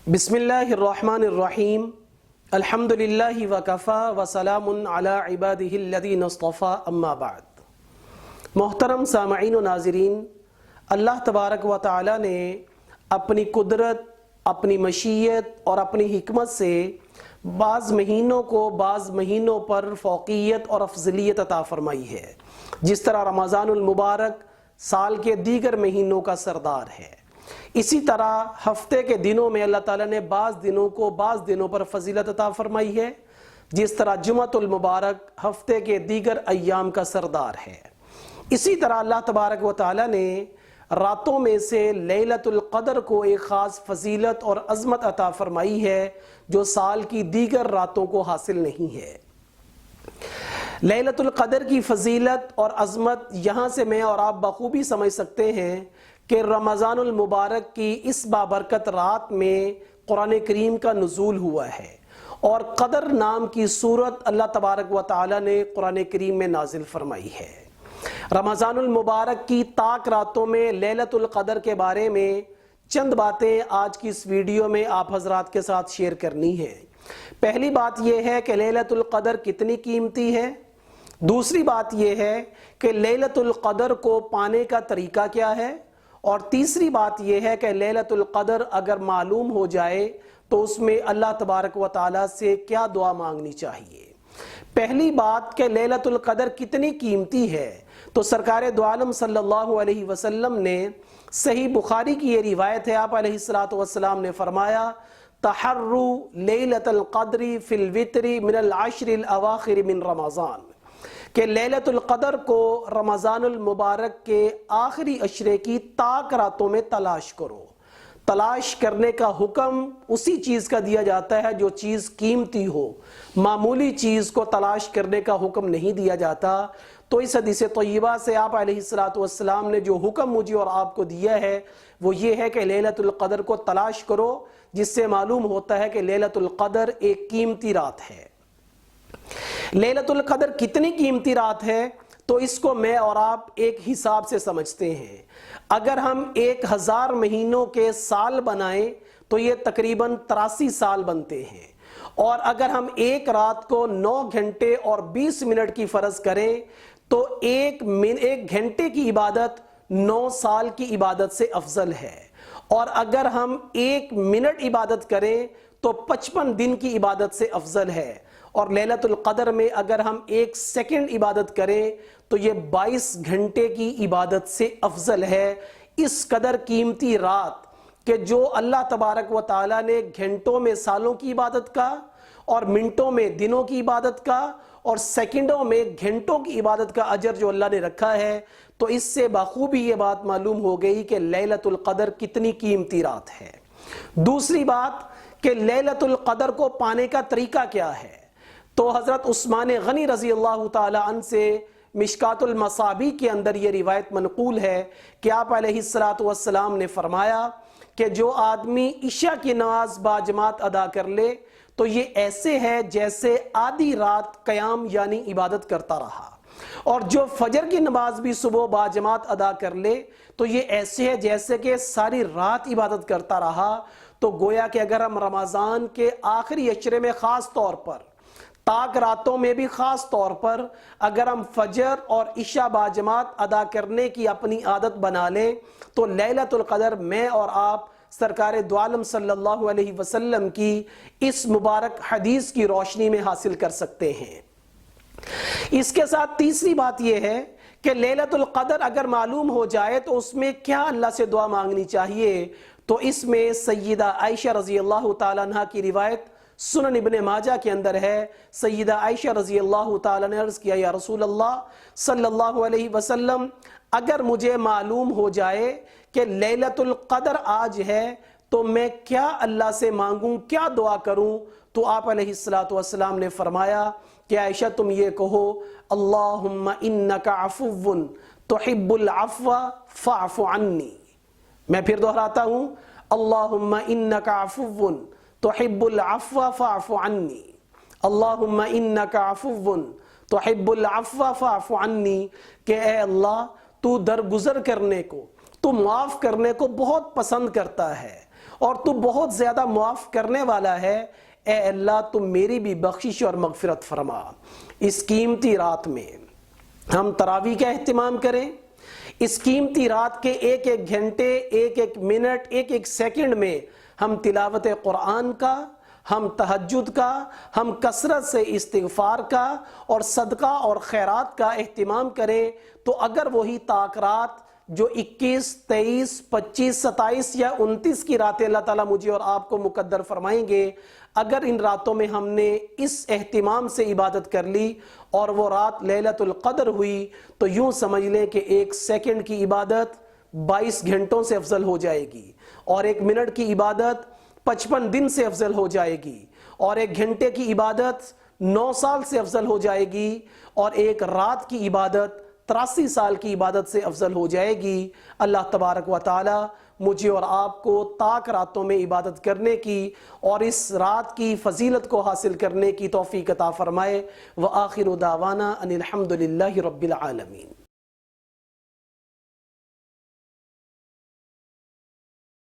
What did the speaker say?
بسم اللہ الرحمن الرحیم الحمدللہ وکفا وسلام علی عبادہ الذین اصطفیٰ اما بعد۔ محترم سامعین و ناظرین، اللہ تبارک و تعالی نے اپنی قدرت، اپنی مشیت اور اپنی حکمت سے بعض مہینوں کو بعض مہینوں پر فوقیت اور افضلیت عطا فرمائی ہے، جس طرح رمضان المبارک سال کے دیگر مہینوں کا سردار ہے۔ اسی طرح ہفتے کے دنوں میں اللہ تعالیٰ نے بعض دنوں کو بعض دنوں پر فضیلت عطا فرمائی ہے، جس طرح جمعۃ المبارک ہفتے کے دیگر ایام کا سردار ہے۔ اسی طرح اللہ تبارک و تعالیٰ نے راتوں میں سے لیلۃ القدر کو ایک خاص فضیلت اور عظمت عطا فرمائی ہے جو سال کی دیگر راتوں کو حاصل نہیں ہے۔ لیلۃ القدر کی فضیلت اور عظمت یہاں سے میں اور آپ بخوبی سمجھ سکتے ہیں کہ رمضان المبارک کی اس بابرکت رات میں قرآن کریم کا نزول ہوا ہے، اور قدر نام کی سورت اللہ تبارک و تعالی نے قرآن کریم میں نازل فرمائی ہے۔ رمضان المبارک کی طاق راتوں میں لیلۃ القدر کے بارے میں چند باتیں آج کی اس ویڈیو میں آپ حضرات کے ساتھ شیئر کرنی ہے۔ پہلی بات یہ ہے کہ لیلۃ القدر کتنی قیمتی ہے۔ دوسری بات یہ ہے کہ لیلۃ القدر کو پانے کا طریقہ کیا ہے، اور تیسری بات یہ ہے کہ لیلۃ القدر اگر معلوم ہو جائے تو اس میں اللہ تبارک و تعالیٰ سے کیا دعا مانگنی چاہیے۔ پہلی بات کہ لیلۃ القدر کتنی قیمتی ہے، تو سرکار دو عالم صلی اللہ علیہ وسلم نے صحیح بخاری کی یہ روایت ہے، آپ علیہ السلام نے فرمایا تحروا لیلۃ القدر فی الوتر من العشر الاواخر من رمضان، کہ لیلۃ القدر کو رمضان المبارک کے آخری عشرے کی طاق راتوں میں تلاش کرو۔ تلاش کرنے کا حکم اسی چیز کا دیا جاتا ہے جو چیز قیمتی ہو، معمولی چیز کو تلاش کرنے کا حکم نہیں دیا جاتا۔ تو اس حدیث طیبہ سے آپ علیہ السلام نے جو حکم مجھے اور آپ کو دیا ہے وہ یہ ہے کہ لیلۃ القدر کو تلاش کرو، جس سے معلوم ہوتا ہے کہ لیلۃ القدر ایک قیمتی رات ہے۔ لیلۃ القدر کتنی قیمتی رات ہے، تو اس کو میں اور آپ ایک حساب سے سمجھتے ہیں۔ اگر ہم 1000 مہینوں کے سال بنائیں تو یہ تقریباً 83 سال بنتے ہیں، اور اگر ہم ایک رات کو 9 گھنٹے اور 20 منٹ کی فرض کریں تو ایک گھنٹے کی عبادت 9 سال کی عبادت سے افضل ہے، اور اگر ہم 1 منٹ عبادت کریں تو 55 دن کی عبادت سے افضل ہے، اور لیلۃ القدر میں اگر ہم 1 سیکنڈ عبادت کریں تو یہ 22 گھنٹے کی عبادت سے افضل ہے۔ اس قدر قیمتی رات کہ جو اللہ تبارک و تعالیٰ نے گھنٹوں میں سالوں کی عبادت کا، اور منٹوں میں دنوں کی عبادت کا، اور سیکنڈوں میں گھنٹوں کی عبادت کا اجر جو اللہ نے رکھا ہے، تو اس سے بخوبی یہ بات معلوم ہو گئی کہ لیلۃ القدر کتنی قیمتی رات ہے۔ دوسری بات کہ لیلۃ القدر کو پانے کا طریقہ کیا ہے، تو حضرت عثمان غنی رضی اللہ تعالی عنہ سے مشکات المصابیح کے اندر یہ روایت منقول ہے کہ آپ علیہ السلام نے فرمایا کہ جو آدمی عشاء کی نماز باجماعت ادا کر لے تو یہ ایسے ہے جیسے آدھی رات قیام یعنی عبادت کرتا رہا، اور جو فجر کی نماز بھی صبح باجماعت ادا کر لے تو یہ ایسے ہے جیسے کہ ساری رات عبادت کرتا رہا۔ تو گویا کہ اگر ہم رمضان کے آخری عشرے میں خاص طور پر، طاق راتوں میں بھی خاص طور پر، اگر ہم فجر اور عشاء باجماعت ادا کرنے کی اپنی عادت بنا لیں تو لیلۃ القدر میں اور آپ سرکار دو عالم صلی اللہ علیہ وسلم کی اس مبارک حدیث کی روشنی میں حاصل کر سکتے ہیں۔ اس کے ساتھ تیسری بات یہ ہے کہ لیلۃ القدر اگر معلوم ہو جائے تو اس میں کیا اللہ سے دعا مانگنی چاہیے، تو اس میں سیدہ عائشہ رضی اللہ تعالیٰ عنہ کی روایت سنن ابن ماجہ کے اندر ہے۔ سیدہ عائشہ رضی اللہ تعالیٰ نے عرض کیا یا رسول اللہ صلی اللہ علیہ وسلم، اگر مجھے معلوم ہو جائے کہ لیلۃ القدر آج ہے تو میں کیا اللہ سے مانگوں، کیا دعا کروں؟ تو آپ علیہ السلام نے فرمایا کہ عائشہ تم یہ کہو اللہم انک عفو تحب العفو فاعف عنی۔ میں پھر دہراتا ہوں، اللہم انک عفو تحب العفو فاعف عنی، اللہم انک عفو تحب العفو فاعف عنی، کہ اے اللہ تو درگزر کرنے کو، تو معاف کرنے کو بہت پسند کرتا ہے، اور تو بہت زیادہ معاف کرنے والا ہے، اے اللہ تم میری بھی بخشش اور مغفرت فرما۔ اس قیمتی رات میں ہم تراویح کا اہتمام کریں۔ اس قیمتی رات کے ایک ایک گھنٹے، ایک ایک منٹ، ایک ایک سیکنڈ میں ہم تلاوت قرآن کا، ہم تہجد کا، ہم کثرت سے استغفار کا اور صدقہ اور خیرات کا اہتمام کریں، تو اگر وہی طاق رات جو 21، 23، 25، 27 یا 29 کی راتیں اللہ تعالیٰ مجھے اور آپ کو مقدر فرمائیں گے، اگر ان راتوں میں ہم نے اس اہتمام سے عبادت کر لی اور وہ رات لیلۃ القدر ہوئی، تو یوں سمجھ لیں کہ ایک سیکنڈ کی عبادت 22 گھنٹوں سے افضل ہو جائے گی، اور ایک منٹ کی عبادت 55 دن سے افضل ہو جائے گی، اور ایک گھنٹے کی عبادت 9 سال سے افضل ہو جائے گی، اور ایک رات کی عبادت 83 سال کی عبادت سے افضل ہو جائے گی۔ اللہ تبارک و تعالی مجھے اور آپ کو طاق راتوں میں عبادت کرنے کی اور اس رات کی فضیلت کو حاصل کرنے کی توفیق عطا فرمائے۔ وآخر دعوانا ان الحمد للہ رب العالمین۔